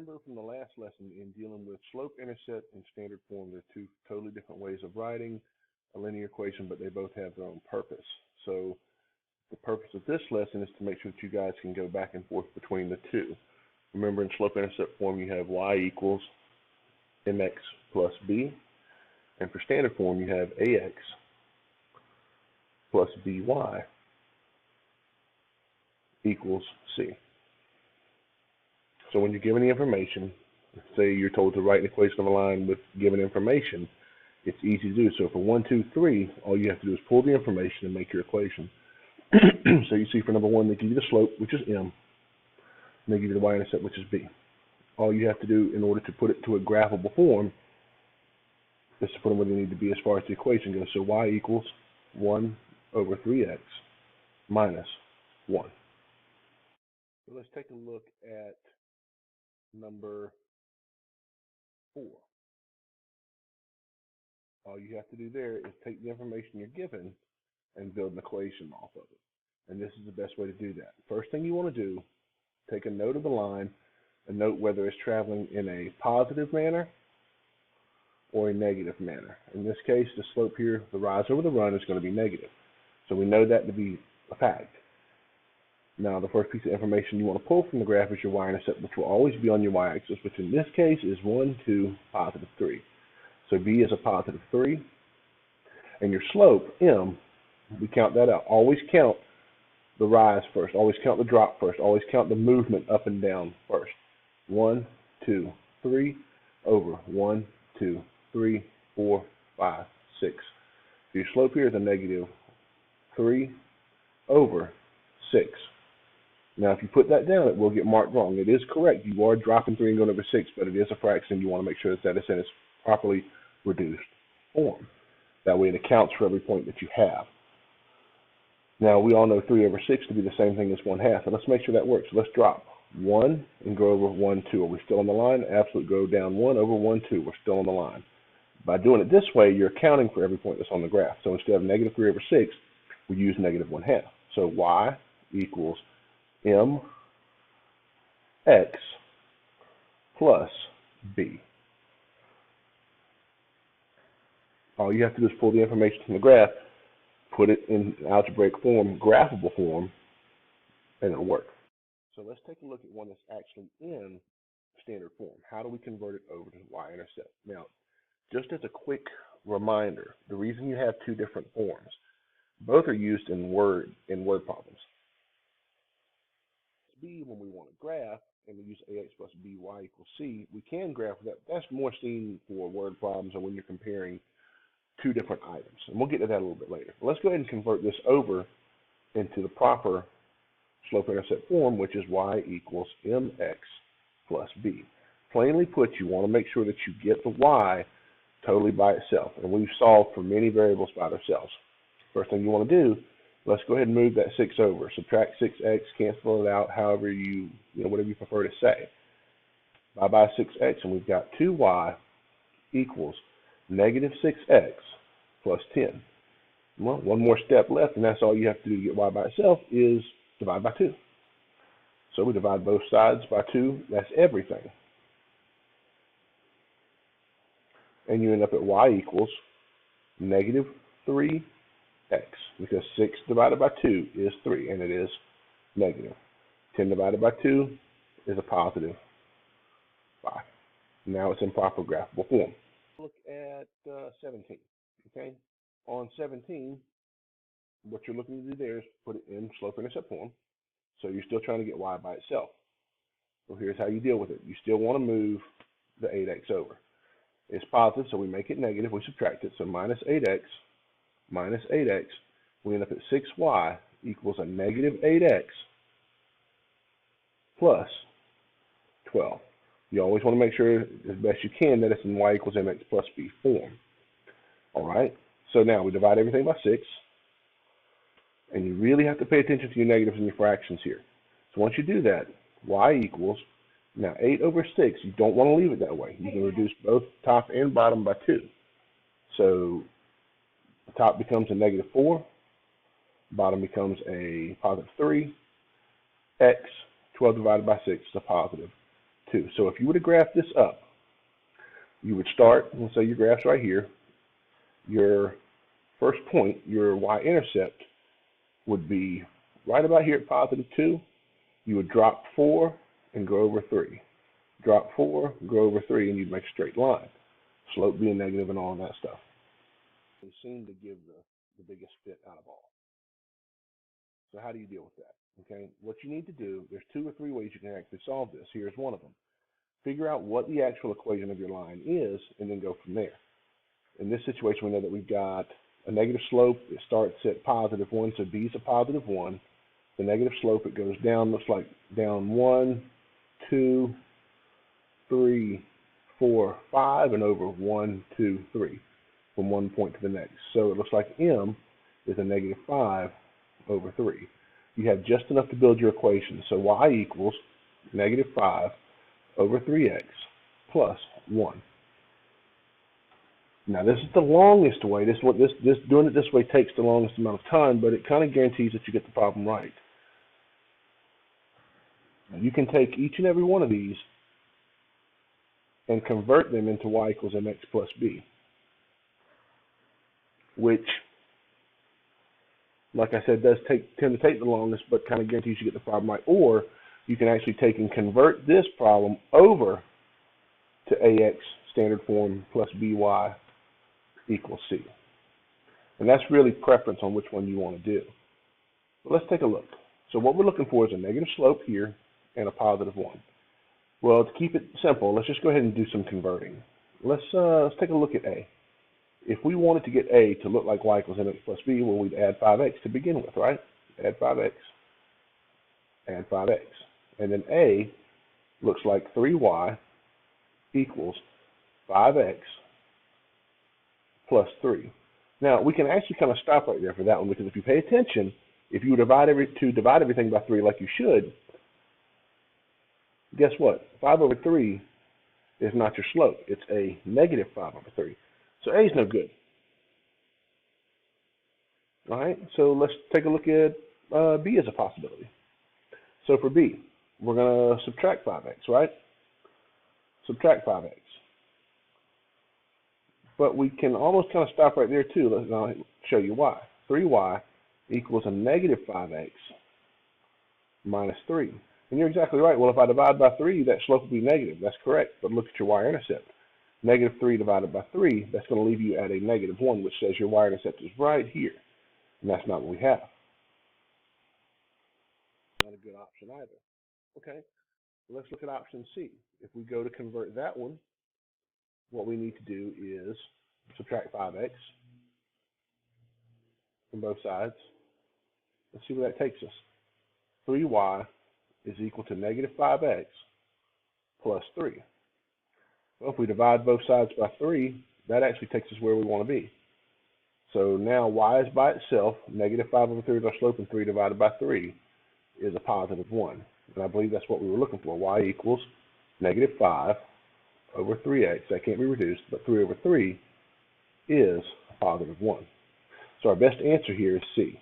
remember from the last lesson in dealing with slope, intercept, and standard form, they're two totally different ways of writing a linear equation, but they both have their own purpose. So the purpose of this lesson is to make sure that you guys can go back and forth between the two. Remember, in slope-intercept form, you have y equals mx plus b, and for standard form, you have ax plus by equals c. So when you're given the information, say you're told to write an equation of a line with given information, it's easy to do. So for 1, 2, 3, all you have to do is pull the information and make your equation. So you see for number 1, they give you the slope, which is m, and they give you the y-intercept, which is b. All you have to do in order to put it to a graphable form is to put them where they need to be as far as the equation goes. So y equals 1 over 3x minus 1. So let's take a look at number 4. All you have to do there is take the information you're given and build an equation off of it. And this is the best way to do that. First thing you want to do, take a note of the line and note whether it's traveling in a positive manner or a negative manner. In this case, the slope here, the rise over the run, is going to be negative. So we know that to be a fact. Now, the first piece of information you want to pull from the graph is your y-intercept, which will always be on your y-axis, which in this case is 1, 2, positive 3. So b is a positive 3. And your slope, m, we count that out. Always count the rise first. Always count the drop first. Always count the movement up and down first. 1, 2, 3, over 1, 2, 3, 4, 5, 6. So your slope here is a negative 3 over 6. Now, if you put that down, it will get marked wrong. It is correct. You are dropping 3 and going over 6, but it is a fraction. You want to make sure that it's in its properly reduced form. That way it accounts for every point that you have. Now, we all know 3 over 6 to be the same thing as 1/2. And let's make sure that works. So let's drop 1 and go over 1, 2. Are we still on the line? Absolutely. Go down 1 over 1, 2. We're still on the line. By doing it this way, you're accounting for every point that's on the graph. So instead of negative 3 over 6, we use negative 1/2. So y equals mx plus b. All you have to do is pull the information from the graph, put it in algebraic form, graphable form, and it'll work. So let's take a look at one that's actually in standard form. How do we convert it over to y-intercept? Now, just as a quick reminder, the reason you have two different forms, both are used in word problems. B, when we want to graph, and we use ax plus by equals c, we can graph that. That's more seen for word problems or when you're comparing two different items. And we'll get to that a little bit later. Let's go ahead and convert this over into the proper slope-intercept form, which is y equals mx plus b. Plainly put, you want to make sure that you get the y totally by itself. And we've solved for many variables by themselves. First thing you want to do, let's go ahead and move that 6 over. Subtract 6x, cancel it out, however whatever you prefer to say. By 6x, and we've got 2y equals negative 6x plus 10. Well, one more step left, and that's all you have to do to get y by itself is divide by 2. So we divide both sides by 2. That's everything. And you end up at y equals negative 3x, because 6 divided by 2 is 3, and it is negative. 10 divided by 2 is a positive 5. Now it's in proper graphable form. Look at 17. Okay, on 17, what you're looking to do there is put it in slope-intercept form. So you're still trying to get y by itself. So here's how you deal with it. You still want to move the 8x over. It's positive, so we make it negative. We subtract it. So minus 8x minus 8x, we end up at 6y equals a negative 8x plus 12. You always want to make sure, as best you can, that it's in y equals mx plus b form. All right, so now we divide everything by 6, and you really have to pay attention to your negatives and your fractions here. So once you do that, y equals, now 8 over 6, you don't want to leave it that way. You can reduce both top and bottom by 2. So the top becomes a negative 4, bottom becomes a positive 3, x, 12 divided by 6 is a positive 2. So if you were to graph this up, you would start, let's say your graph's right here. Your first point, your y-intercept, would be right about here at positive 2. You would drop 4 and go over 3. Drop 4, go over 3, and you'd make a straight line. Slope being negative and all of that stuff. They seem to give the biggest fit out of all. So how do you deal with that? Okay, what you need to do, there's 2 or 3 ways you can actually solve this. Here's one of them. Figure out what the actual equation of your line is, and then go from there. In this situation, we know that we've got a negative slope. It starts at positive 1, so B is a positive 1. The negative slope, it goes down, looks like down 1, 2, 3, 4, 5, and over 1, 2, 3, from one point to the next. So it looks like M is a negative 5 over 3. You have just enough to build your equation. So y equals negative 5 over 3x plus 1. Now this is the longest way. Doing it this way takes the longest amount of time, but it kind of guarantees that you get the problem right. Now you can take each and every one of these and convert them into y equals mx plus b, which, like I said, does tend to take the longest, but kind of guarantees you get the problem right. Or you can actually take and convert this problem over to ax standard form plus by equals c. And that's really preference on which one you want to do. But let's take a look. So what we're looking for is a negative slope here and a positive 1. Well, to keep it simple, let's just go ahead and do some converting. Let's take a look at a. If we wanted to get a to look like y equals mx plus b, well, we'd add 5x to begin with, right? Add 5x, add 5x. And then a looks like 3y equals 5x plus 3. Now, we can actually kind of stop right there for that one, because if you pay attention, if you divide everything by 3 like you should, guess what? 5 over 3 is not your slope. It's a negative 5 over 3. So a is no good. All right, so let's take a look at b as a possibility. So for b, we're going to subtract 5x, right? Subtract 5x. But we can almost kind of stop right there too. Let's show you why. 3y equals a negative 5x minus 3. And you're exactly right. Well, if I divide by 3, that slope will be negative. That's correct. But look at your y-intercept. Negative 3 divided by 3, that's going to leave you at a negative 1, which says your y-intercept is right here. And that's not what we have. Not a good option either. Okay, let's look at option C. If we go to convert that one, what we need to do is subtract 5x from both sides. Let's see where that takes us. 3y is equal to negative 5x plus 3. Well, if we divide both sides by 3, that actually takes us where we want to be. So now y is by itself. Negative 5 over 3 is our slope, and 3 divided by 3 is a positive 1. And I believe that's what we were looking for. Y equals negative 5 over 3x. That can't be reduced, but 3 over 3 is a positive 1. So our best answer here is C.